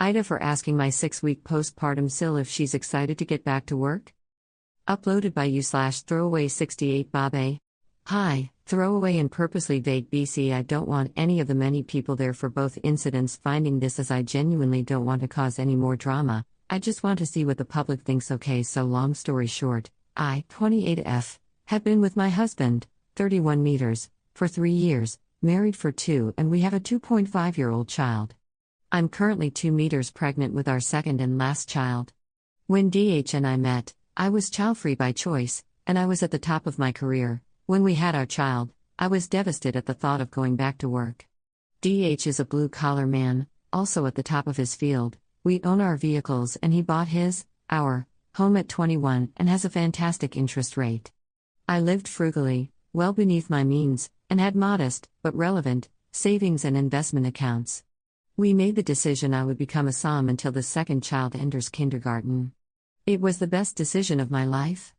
AITA for asking my 6-week postpartum SIL if she's excited to get back to work? Uploaded by you/throwaway68 Babe. Hi, throwaway and purposely vague BC. I don't want any of the many people there for both incidents finding this, as I genuinely don't want to cause any more drama. I just want to see what the public thinks. Okay, so long story short, I, 28F, have been with my husband, 31 meters, for 3 years, married for 2, and we have a 2.5-year-old child. I'm currently 2 meters pregnant with our second and last child. When DH and I met, I was childfree by choice, and I was at the top of my career. When we had our child, I was devastated at the thought of going back to work. DH is a blue-collar man, also at the top of his field. We own our vehicles and he bought our home at 21 and has a fantastic interest rate. I lived frugally, well beneath my means, and had modest, but relevant, savings and investment accounts. We made the decision I would become a SOM until the second child enters kindergarten. It was the best decision of my life.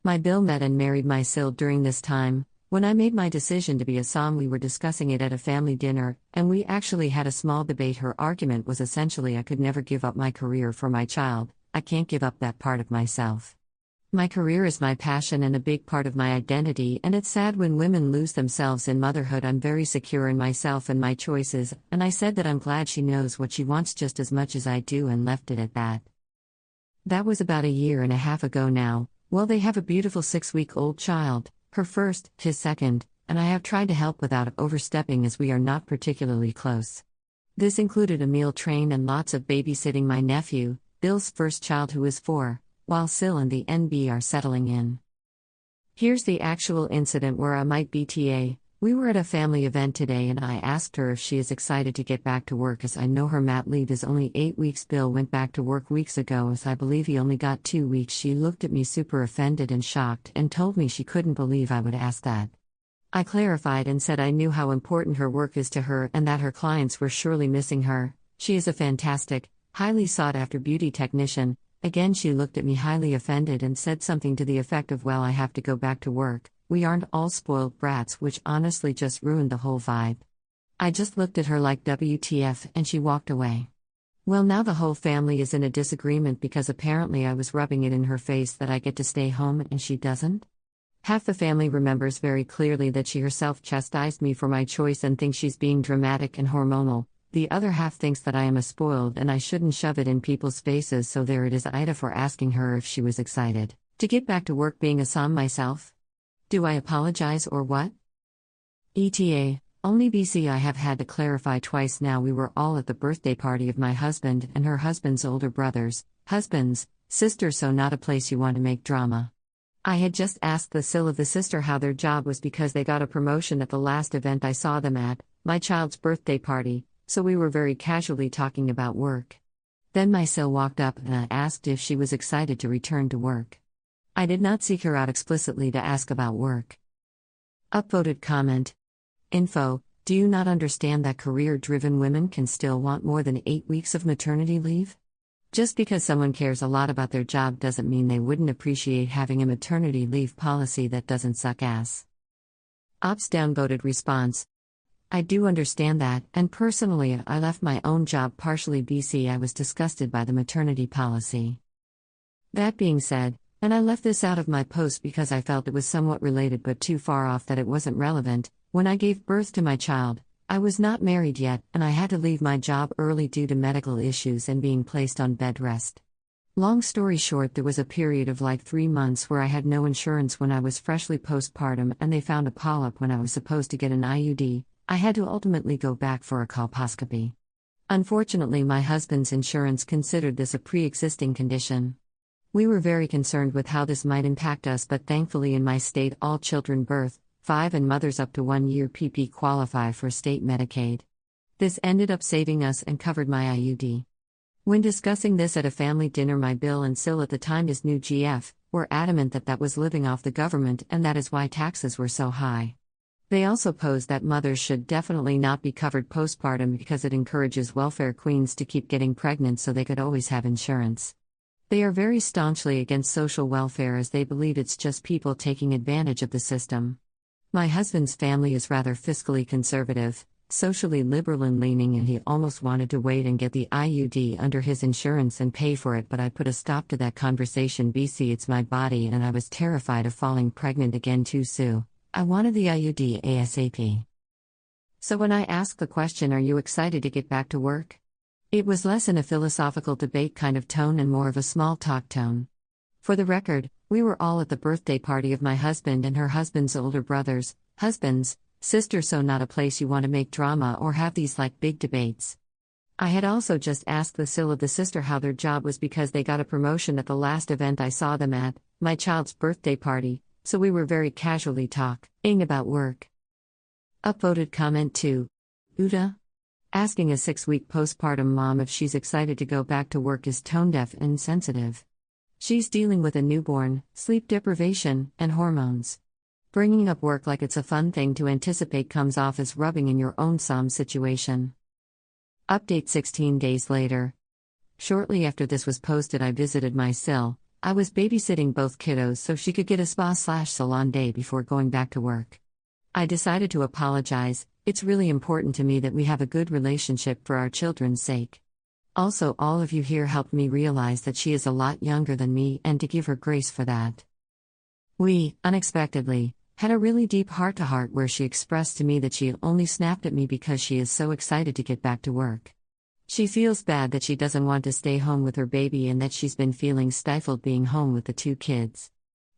My Bill met and married my SIL during this time. When I made my decision to be a SOM, we were discussing it at a family dinner, and we actually had a small debate. Her argument was essentially I could never give up my career for my child. I can't give up that part of myself. My career is my passion and a big part of my identity, and it's sad when women lose themselves in motherhood. I'm very secure in myself and my choices, and I said that I'm glad she knows what she wants just as much as I do, and left it at that. That was about 1.5 years ago now. Well, they have a beautiful 6-week-old child, her first, his second, and I have tried to help without overstepping as we are not particularly close. This included a meal train and lots of babysitting my nephew, Bill's first child, who is 4. While SIL and the NB are settling in. Here's the actual incident where I might BTA. We were at a family event today and I asked her if she is excited to get back to work, as I know her mat leave is only 8 weeks. Bill went back to work weeks ago, as I believe he only got 2 weeks. She looked at me super offended and shocked and told me she couldn't believe I would ask that. I clarified and said I knew how important her work is to her and that her clients were surely missing her. She is a fantastic, highly sought after beauty technician. Again, she looked at me highly offended and said something to the effect of, well, I have to go back to work. We aren't all spoiled brats, which honestly just ruined the whole vibe. I just looked at her like WTF and she walked away. Well, now the whole family is in a disagreement because apparently I was rubbing it in her face that I get to stay home and she doesn't. Half the family remembers very clearly that she herself chastised me for my choice and thinks she's being dramatic and hormonal. The other half thinks that I am a spoiled and I shouldn't shove it in people's faces. So there it is. AITA for asking her if she was excited to get back to work being a SOM myself. Do I apologize or what? ETA, only BC. I have had to clarify twice now. We were all at the birthday party of my husband and her husband's older brothers, husband's sister, so not a place you want to make drama. I had just asked the SIL of the sister how their job was because they got a promotion at the last event I saw them at, my child's birthday party. So we were very casually talking about work. Then my SIL walked up and I asked if she was excited to return to work. I did not seek her out explicitly to ask about work. Upvoted comment. Info: do you not understand that career-driven women can still want more than 8 weeks of maternity leave? Just because someone cares a lot about their job doesn't mean they wouldn't appreciate having a maternity leave policy that doesn't suck ass. Ops downvoted response. I do understand that, and personally I left my own job partially BC. I was disgusted by the maternity policy. That being said, and I left this out of my post because I felt it was somewhat related but too far off that it wasn't relevant, when I gave birth to my child, I was not married yet and I had to leave my job early due to medical issues and being placed on bed rest. Long story short, there was a period of like 3 months where I had no insurance when I was freshly postpartum and they found a polyp when I was supposed to get an IUD. I had to ultimately go back for a colposcopy. Unfortunately, my husband's insurance considered this a pre-existing condition. We were very concerned with how this might impact us, but thankfully in my state all children birth, 5 and mothers up to 1 year PP qualify for state Medicaid. This ended up saving us and covered my IUD. When discussing this at a family dinner, my Bill and SIL at the time, his new GF, were adamant that that was living off the government and that is why taxes were so high. They also posed that mothers should definitely not be covered postpartum because it encourages welfare queens to keep getting pregnant so they could always have insurance. They are very staunchly against social welfare as they believe it's just people taking advantage of the system. My husband's family is rather fiscally conservative, socially liberal and leaning, and he almost wanted to wait and get the IUD under his insurance and pay for it, but I put a stop to that conversation. BC, it's my body and I was terrified of falling pregnant again too, Sue. I wanted the IUD ASAP. So when I asked the question, are you excited to get back to work? It was less in a philosophical debate kind of tone and more of a small talk tone. For the record, we were all at the birthday party of my husband and her husband's older brothers, husbands, sisters, so not a place you want to make drama or have these like big debates. I had also just asked the SIL of the sister how their job was because they got a promotion at the last event I saw them at, my child's birthday party, so we were very casually talking about work. Upvoted comment 2. AITA? Asking a 6-week postpartum mom if she's excited to go back to work is tone-deaf and insensitive. She's dealing with a newborn, sleep deprivation, and hormones. Bringing up work like it's a fun thing to anticipate comes off as rubbing in your own some situation. Update 16 days later. Shortly after this was posted, I visited my SIL. I was babysitting both kiddos so she could get a spa/salon day before going back to work. I decided to apologize. It's really important to me that we have a good relationship for our children's sake. Also, all of you here helped me realize that she is a lot younger than me and to give her grace for that. We, unexpectedly, had a really deep heart-to-heart where she expressed to me that she only snapped at me because she is so excited to get back to work. She feels bad that she doesn't want to stay home with her baby and that she's been feeling stifled being home with the 2 kids.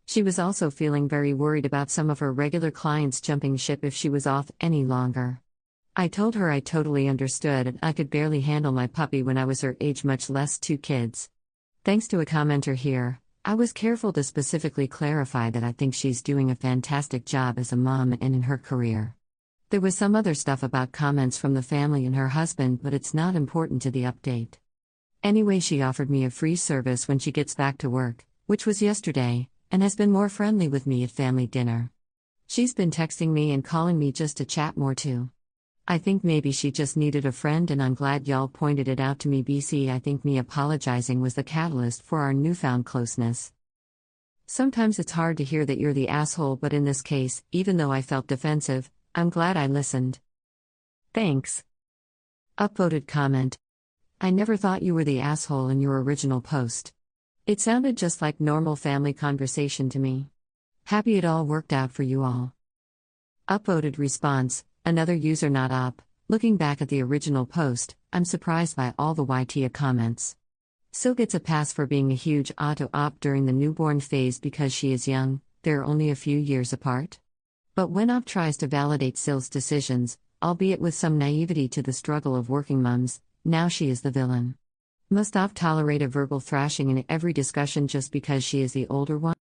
She was also feeling very worried about some of her regular clients jumping ship if she was off any longer. I told her I totally understood and I could barely handle my puppy when I was her age, much less 2 kids. Thanks to a commenter here, I was careful to specifically clarify that I think she's doing a fantastic job as a mom and in her career. There was some other stuff about comments from the family and her husband, but it's not important to the update. Anyway, she offered me a free service when she gets back to work, which was yesterday, and has been more friendly with me at family dinner. She's been texting me and calling me just to chat more too. I think maybe she just needed a friend, and I'm glad y'all pointed it out to me. BC, I think me apologizing was the catalyst for our newfound closeness. Sometimes it's hard to hear that you're the asshole, but in this case, even though I felt defensive, I'm glad I listened. Thanks. Upvoted comment. I never thought you were the asshole in your original post. It sounded just like normal family conversation to me. Happy it all worked out for you all. Upvoted response, another user not up. Looking back at the original post, I'm surprised by all the YTA comments. SIL gets a pass for being a huge auto-op during the newborn phase because she is young, they're only a few years apart. But when OP tries to validate SIL's decisions, albeit with some naivety to the struggle of working mums, now she is the villain. Must OP tolerate a verbal thrashing in every discussion just because she is the older one?